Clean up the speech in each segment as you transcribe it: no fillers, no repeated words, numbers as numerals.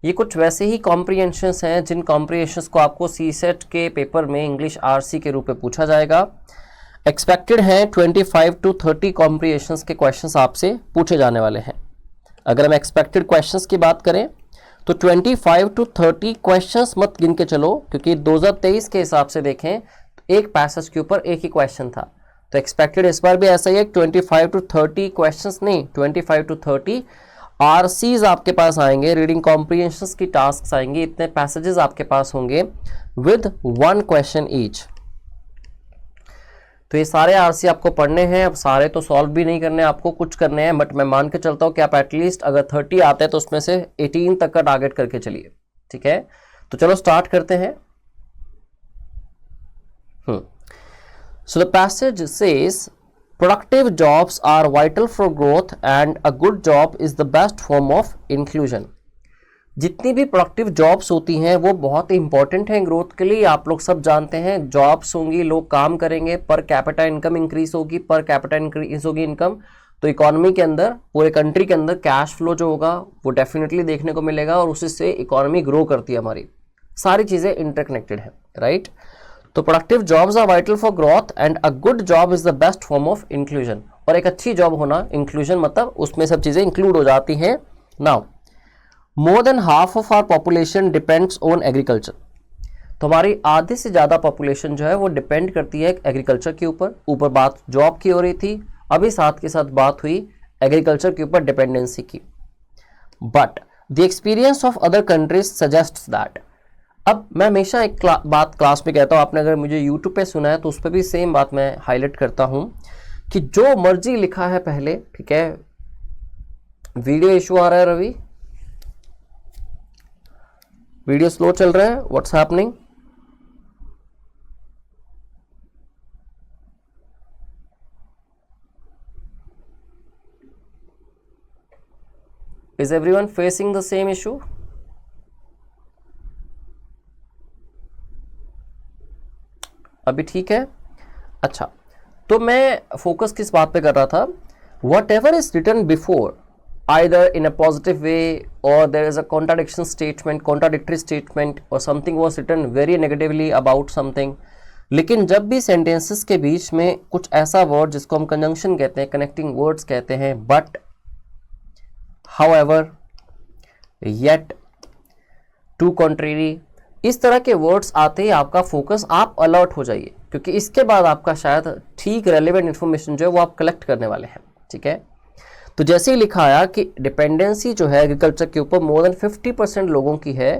ये कुछ वैसे ही कॉम्प्रिहेंशंस हैं जिन कॉम्प्रिहेंशंस को आपको सीसेट के पेपर में इंग्लिश आरसी के रूप में पूछा जाएगा। एक्सपेक्टेड है 25 to 30 कॉम्प्रिहेंशंस के क्वेश्चंस आपसे पूछे जाने वाले हैं। अगर हम एक्सपेक्टेड क्वेश्चंस की बात करें तो 25 to 30 क्वेश्चंस मत गिन के चलो, क्योंकि 2023 के हिसाब से देखें तो एक पैसेज के ऊपर एक ही क्वेश्चन था। तो एक्सपेक्टेड इस बार भी ऐसा ही है, 25 to 30 क्वेश्चंस नहीं, 25 to 30 आरसीज आपके पास आएंगे, रीडिंग कॉम्प्रिहेंशंस की टास्क आएंगे, इतने पैसेजेस आपके पास होंगे विद 1 क्वेश्चन ईच। तो ये सारे आरसी आपको पढ़ने हैं। अब सारे तो सॉल्व भी नहीं करने, आपको कुछ करने हैं, बट मैं मान के चलता हूं कि आप एटलीस्ट अगर 30 आते हैं तो उसमें से 18 तक का टारगेट करके चलिए, ठीक है। तो चलो स्टार्ट करते हैं। So the passage says productive jobs are vital for growth and a good job is the best form of inclusion। जितनी भी प्रोडक्टिव जॉब्स होती हैं वो बहुत इंपॉर्टेंट हैं ग्रोथ के लिए। आप लोग सब जानते हैं, जॉब्स होंगी, लोग काम करेंगे, पर कैपिटा इनकम इंक्रीज होगी, पर कैपिटा इंक्रीज होगी इनकम, तो इकोनॉमी के अंदर, पूरे कंट्री के अंदर कैश फ्लो जो होगा वो डेफिनेटली देखने को मिलेगा और उससे इकोनॉमी ग्रो करती है। हमारी सारी चीज़ें इंटरकनेक्टेड है, राइट। तो productive jobs are vital for growth and a good job is the best form of inclusion. और एक अच्छी जॉब होना, इंक्लूजन मतलब उसमें सब चीज़ें इंक्लूड हो जाती हैं। Now more than half of our population depends on agriculture. तो हमारी आधे से ज़्यादा पॉपुलेशन जो है वो डिपेंड करती है एग्रीकल्चर के ऊपर बात जॉब की हो रही थी, अभी साथ के साथ बात हुई एग्रीकल्चर के ऊपर डिपेंडेंसी की। But the experience of other countries suggests that. अब मैं हमेशा एक बात क्लास में कहता हूँ, आपने अगर मुझे यूट्यूब पे सुना है तो उस पर भी सेम बात मैं हाईलाइट करता हूँ कि जो मर्जी लिखा है पहले, ठीक है। वीडियो इशू आ रहा है रवि, वीडियो स्लो चल रहा है, what's happening? Is everyone facing the same issue? अभी ठीक है, अच्छा। तो मैं फोकस किस बात पे कर रहा था, whatever is written before either in a positive way or there is a contradictory statement or something was written very negatively about something। लेकिन जब भी sentences के बीच में कुछ ऐसा word जिसको हम conjunction कहते हैं, connecting words कहते हैं, but, however, yet, to contrary, इस तरह के वर्ड्स आते ही आपका फोकस, आप अलर्ट हो जाइए, क्योंकि इसके बाद आपका शायद ठीक रेलेवेंट इन्फॉर्मेशन जो है वो आप कलेक्ट करने वाले हैं, ठीक है। तो जैसे ही लिखा आया कि डिपेंडेंसी जो है एग्रीकल्चर के ऊपर मोर देन 50% लोगों की है,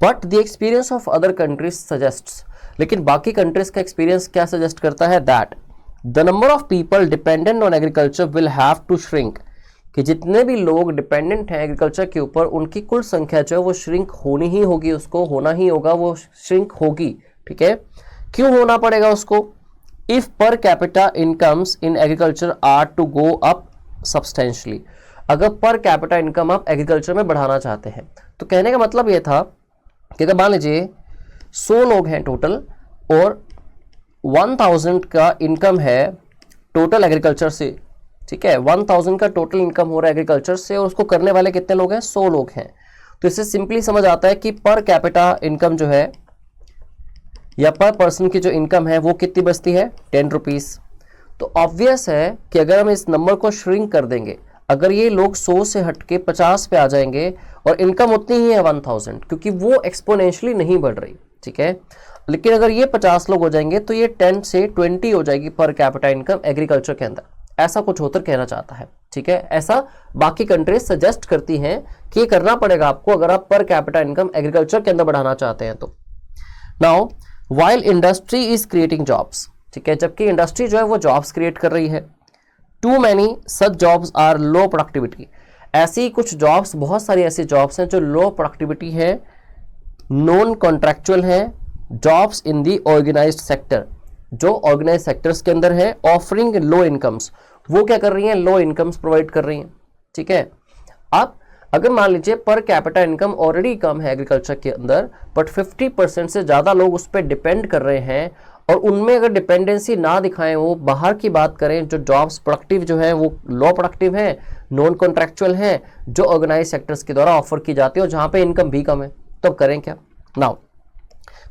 but the experience of other countries suggests. लेकिन बाकी कंट्रीज का एक्सपीरियंस क्या सजेस्ट करता है, that the number of people dependent on agriculture will have to shrink. कि जितने भी लोग डिपेंडेंट हैं एग्रीकल्चर के ऊपर, उनकी कुल संख्या जो है वो श्रिंक होनी ही होगी, उसको होना ही होगा, वो श्रिंक होगी, ठीक है। क्यों होना पड़ेगा उसको? If per capita incomes in agriculture are to go up substantially. अगर पर कैपिटा इनकम आप एग्रीकल्चर में बढ़ाना चाहते हैं, तो कहने का मतलब ये था कि अगर मान लीजिए 100 लोग हैं टोटल और 1000 का इनकम है टोटल एग्रीकल्चर से, ठीक है, 1000 का टोटल इनकम हो रहा है एग्रीकल्चर से, और उसको करने वाले कितने लोग हैं, 100 लोग हैं। तो इससे सिंपली समझ आता है कि पर कैपिटा इनकम जो है या पर पर्सन की जो इनकम है वो कितनी बचती है, 10 रुपीज़। तो ऑब्वियस है कि अगर हम इस नंबर को श्रिंक कर देंगे, अगर ये लोग 100 से हट के 50 पे आ जाएंगे और इनकम उतनी ही है 1000, क्योंकि वो एक्सपोनेंशियली नहीं बढ़ रही, ठीक है। लेकिन अगर ये 50 लोग हो जाएंगे तो ये 10 से 20 हो जाएगी पर कैपिटा इनकम एग्रीकल्चर के अंदर। ऐसा कुछ होकर कहना चाहता है, ठीक है। ऐसा बाकी कंट्रीज सजेस्ट करती हैं कि ये करना पड़ेगा आपको अगर आप पर कैपिटा इनकम एग्रीकल्चर के अंदर बढ़ाना चाहते हैं तो। Now while industry is creating jobs, ठीक है, जबकि इंडस्ट्री जो है वो जॉब्स क्रिएट कर रही है, too many such jobs are low productivity. ऐसी कुछ जॉब्स, बहुत सारी ऐसी जॉब्स हैं जो लो प्रोडक्टिविटी है, नॉन कॉन्ट्रैक्चुअल है, jobs in the organised sector, जो ऑर्गेनाइज सेक्टर्स के अंदर है, ऑफरिंग लो इनकम्स। वो क्या कर रही हैं, लो इनकम्स प्रोवाइड कर रही हैं, ठीक है। अब अगर मान लीजिए पर कैपिटा इनकम ऑलरेडी कम है एग्रीकल्चर के अंदर, बट 50% से ज़्यादा लोग उस पर डिपेंड कर रहे हैं और उनमें अगर डिपेंडेंसी ना दिखाएं, वो बाहर की बात करें, जो जॉब्स प्रोडक्टिव जो है वो लो प्रोडक्टिव है, नॉन कॉन्ट्रेक्चुअल है, जो ऑर्गेनाइज सेक्टर्स के द्वारा ऑफर की जाती है और जहां पे इनकम भी कम है, तो अब करें क्या? नाउ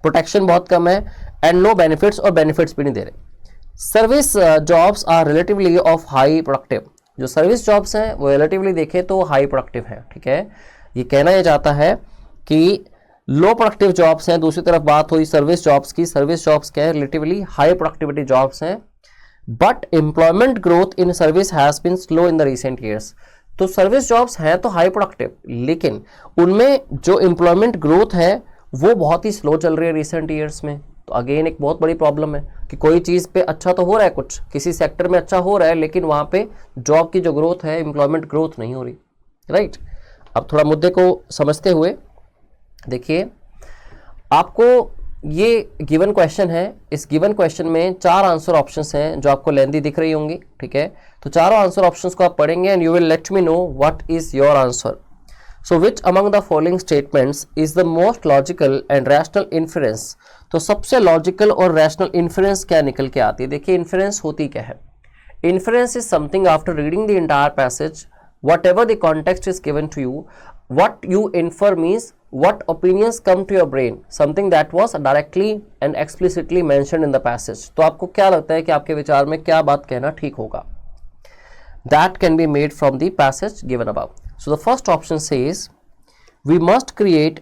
प्रोटेक्शन बहुत कम है एंड नो बेनिफिट्स, और बेनिफिट्स भी नहीं दे रहे। Service jobs are relatively of high productive, जो सर्विस जॉब्स हैं वो रिलेटिवली देखें तो हाई प्रोडक्टिव है, ठीक है। ये कहना यह जाता है कि लो प्रोडक्टिव जॉब्स हैं। दूसरी तरफ बात हुई सर्विस जॉब्स की, सर्विस जॉब्स क्या है? रिलेटिवली हाई प्रोडक्टिविटी जॉब्स हैं। But employment growth in service has been slow in the recent years. तो सर्विस जॉब्स हैं तो हाई प्रोडक्टिव, लेकिन उनमें जो एम्प्लॉयमेंट ग्रोथ है वो बहुत ही स्लो चल रही है रिसेंट ईयर्स में। तो अगेन एक बहुत बड़ी प्रॉब्लम है कि कोई चीज़ पे अच्छा तो हो रहा है, कुछ किसी सेक्टर में अच्छा हो रहा है, लेकिन वहाँ पे जॉब की जो ग्रोथ है, एम्प्लॉयमेंट ग्रोथ नहीं हो रही, राइट। अब थोड़ा मुद्दे को समझते हुए देखिए, आपको ये गिवन क्वेश्चन है, इस गिवन क्वेश्चन में 4 आंसर ऑप्शंस हैं जो आपको लेंदी दिख रही होंगी, ठीक है। तो चारों आंसर ऑप्शंस को आप पढ़ेंगे and you will let me know what is your answer. So which among the following statements is the most logical and rational inference. तो सबसे लॉजिकल और रैशनल इन्फ्रेंस क्या निकल के आती है? देखिए इन्फ्रेंस होती क्या है? Inference is something after reading the entire passage, whatever the context is given to you, what you infer means what opinions come to your brain, something that was directly and explicitly mentioned in the passage। तो आपको क्या लगता है कि आपके विचार में क्या बात कहना ठीक होगा? That can be made from the passage given above। So the first option says we must create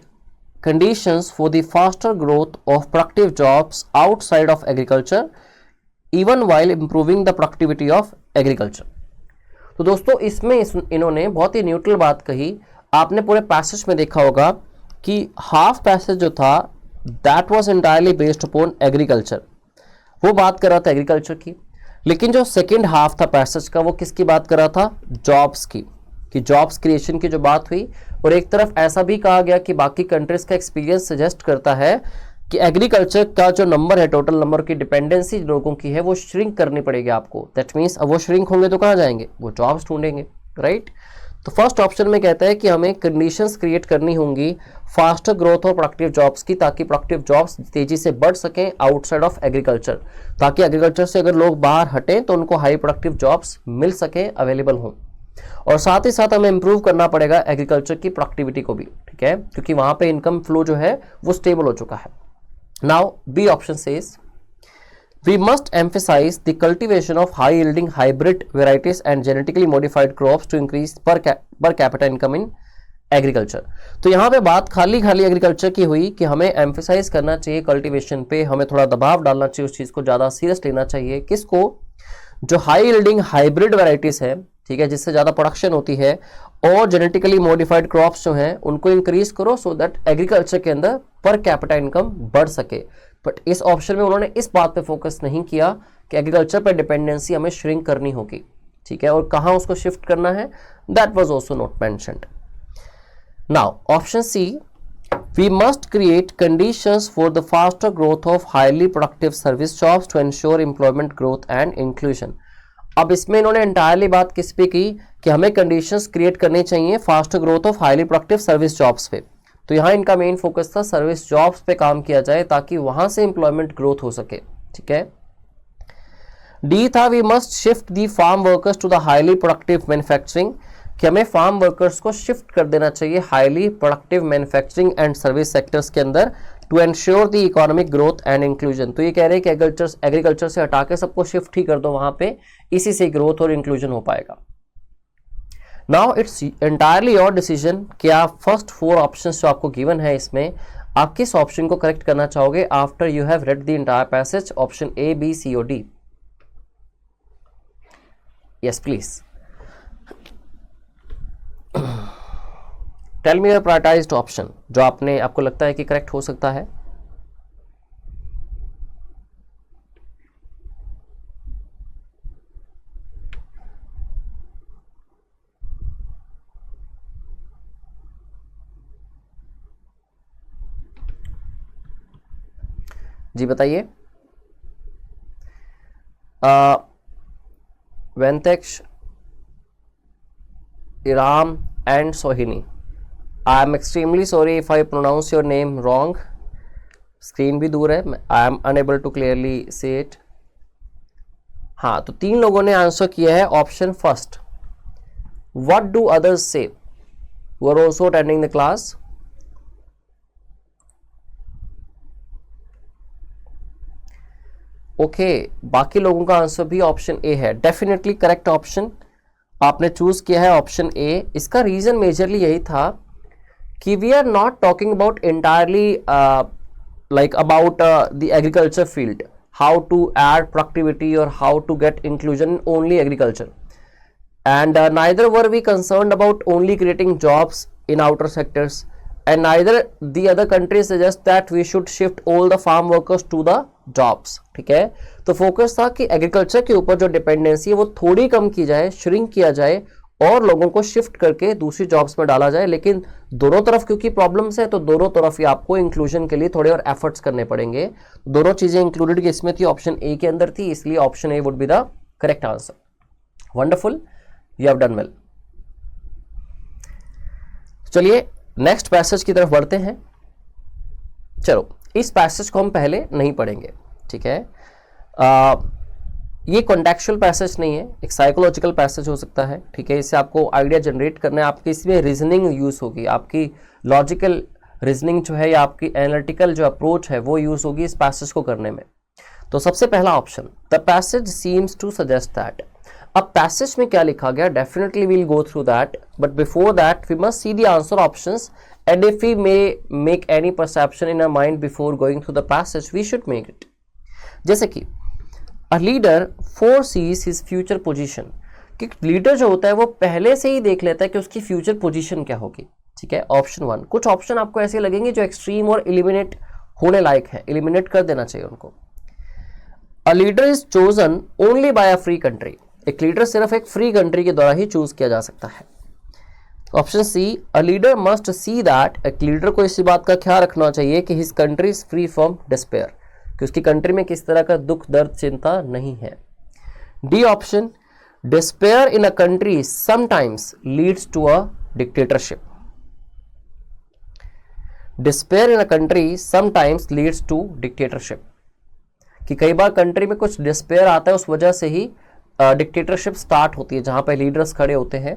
conditions for the faster growth of productive jobs outside of agriculture even while improving the productivity of agriculture। तो दोस्तों इसमें इन्होंने बहुत ही neutral बात कही। आपने पूरे passage में देखा होगा कि हाफ पैसेज जो था that was entirely based upon agriculture, वो बात कर रहा था एग्रीकल्चर की। लेकिन जो सेकंड हाफ था पैसेज का वो किसकी बात कर रहा था? जॉब्स की, कि जॉब्स क्रिएशन की जो बात हुई। और एक तरफ ऐसा भी कहा गया कि बाकी कंट्रीज का एक्सपीरियंस सजेस्ट करता है कि एग्रीकल्चर का जो नंबर है, टोटल नंबर की डिपेंडेंसी लोगों की है, वो श्रिंक करनी पड़ेगी आपको। दैट मीन्स अब वो श्रिंक होंगे तो कहाँ जाएंगे? वो जॉब्स ढूंढेंगे, राइट। तो फर्स्ट ऑप्शन में कहता है कि हमें कंडीशंस क्रिएट करनी होंगी फास्टर ग्रोथ और प्रोडक्टिव जॉब्स की, ताकि प्रोडक्टिव जॉब्स तेजी से बढ़ सकें आउटसाइड ऑफ एग्रीकल्चर, ताकि एग्रीकल्चर से अगर लोग बाहर हटें तो उनको हाई प्रोडक्टिव जॉब्स मिल सकें, अवेलेबल हों। और साथ ही साथ हमें इंप्रूव करना पड़ेगा एग्रीकल्चर की प्रोडक्टिविटी को भी, ठीक है, क्योंकि वहां पे इनकम फ्लो जो है वो स्टेबल हो चुका है। Now B option says we must emphasize the cultivation of high yielding hybrid varieties and genetically modified crops to increase per capita income in agriculture। तो यहाँ पे बात खाली एग्रीकल्चर की हुई कि हमें एम्फेसाइज करना चाहिए कल्टीवेशन पे, हमें थोड़ा दबाव डालना चाहिए, उस चीज़ को ज़्यादा सीरियस लेना चाहिए। किसको? जो हाई यील्डिंग हाइब्रिड वैरायटीज है, ठीक है, जिससे ज़्यादा प्रोडक्शन होती है, और जेनेटिकली मॉडिफाइड क्रॉप्स जो हैं उनको इंक्रीज करो सो दैट एग्रीकल्चर के अंदर पर कैपिटा इनकम बढ़ सके। बट इस ऑप्शन में उन्होंने इस बात पे फोकस नहीं किया कि एग्रीकल्चर पर डिपेंडेंसी हमें श्रिंक करनी होगी, ठीक है, और कहाँ उसको शिफ्ट करना है, that was also not mentioned. Now option C, we must create conditions for the faster growth of highly productive service jobs to ensure employment growth and inclusion। अब इसमें इन्होंने एंटायरली बात किस पे की कि हमें कंडीशंस क्रिएट करनी चाहिए faster growth of highly productive service jobs पे। तो यहाँ इनका मेन फोकस था सर्विस जॉब्स पे काम किया जाए ताकि वहां से एम्प्लॉयमेंट ग्रोथ हो सके, ठीक है। डी था we must shift the farm workers to the highly productive manufacturing, कि हमें फार्म वर्कर्स को शिफ्ट कर देना चाहिए highly productive manufacturing and service sectors के अंदर to ensure the economic growth and inclusion. तो ये कह रहे हैं कि एग्रीकल्चर से हटा के सबको शिफ्ट ही कर दो वहां पे, इसी से ग्रोथ और इंक्लूजन हो पाएगा। Now it's entirely your decision कि आप फर्स्ट 4 ऑप्शंस जो आपको गिवन है इसमें आप किस ऑप्शन को करेक्ट करना चाहोगे after you have read the entire passage, option A, B, C और D. Yes please tell me your prioritised option जो आपको लगता है कि करेक्ट हो सकता है। जी बताइए। Ventex, इराम and Sohini, I am extremely sorry if I pronounce your name wrong. Screen भी दूर है, I am unable to clearly see it. हाँ, तो 3 लोगों ने आंसर किया है option first. What do others say who are also attending the class? Okay, बाकी लोगों का आंसर भी ऑप्शन ए है। डेफिनेटली करेक्ट ऑप्शन आपने चूज किया है, ऑप्शन ए। इसका रीजन मेजरली यही था कि we are not talking about entirely like about the agriculture field, how to add productivity or how to get inclusion in only agriculture, and neither were we concerned about only creating jobs in outer sectors, and neither the other countries suggest that we should shift all the farm workers to the jobs। ठीक है, तो focus था कि agriculture के ऊपर जो dependency है वो थोड़ी कम की जाए, श्रिंक किया जाए और लोगों को शिफ्ट करके दूसरी जॉब्स में डाला जाए। लेकिन दोनों तरफ क्योंकि प्रॉब्लम्स है तो दोनों तरफ ही आपको इंक्लूजन के लिए थोड़े और एफर्ट्स करने पड़ेंगे। दोनों चीजें इंक्लूडेड इसमें थी, ऑप्शन ए के अंदर थी, इसलिए option A would be the correct answer. Wonderful, you have done well. चलिए नेक्स्ट पैसेज की तरफ बढ़ते हैं। चलो, इस पैसेज को हम पहले नहीं पढ़ेंगे, ठीक है। ये कॉन्टेक्चुअल पैसेज नहीं है, एक साइकोलॉजिकल पैसेज हो सकता है, ठीक है। इससे आपको आइडिया जनरेट करना है, आपकी इसमें रीजनिंग यूज होगी, आपकी लॉजिकल रीजनिंग जो है या आपकी एनालिटिकल जो अप्रोच है वो यूज होगी इस पैसेज को करने में। तो सबसे पहला option, the passage seems to suggest that. अब पैसेज में क्या लिखा गया, definitely we'll go through that, but before that we must see the answer options, and if we may make any perception in our mind before going through the passage we should make it. जैसे कि A leader foresees his future position, कि leader जो होता है वो पहले से ही देख लेता है कि उसकी फ्यूचर पोजीशन क्या होगी, ठीक है। ऑप्शन 1, कुछ ऑप्शन आपको ऐसे लगेंगे जो एक्सट्रीम और एलिमिनेट होने लायक है, एलिमिनेट कर देना चाहिए उनको। A leader is chosen only by a free country, एक लीडर सिर्फ एक फ्री कंट्री के द्वारा ही चूज किया जा सकता है। Option C, a leader must see that, एक लीडर को इसी बात का ख्याल रखना चाहिए कि his country is free from despair, कि उसकी कंट्री में किस तरह का दुख दर्द चिंता नहीं है। D option, despair in a country sometimes leads to a dictatorship, despair in a country sometimes leads to dictatorship, कि कई बार कंट्री में कुछ डिस्पेयर आता है, उस वजह से ही डिक्टेटरशिप स्टार्ट होती है जहां पे लीडर्स खड़े होते हैं।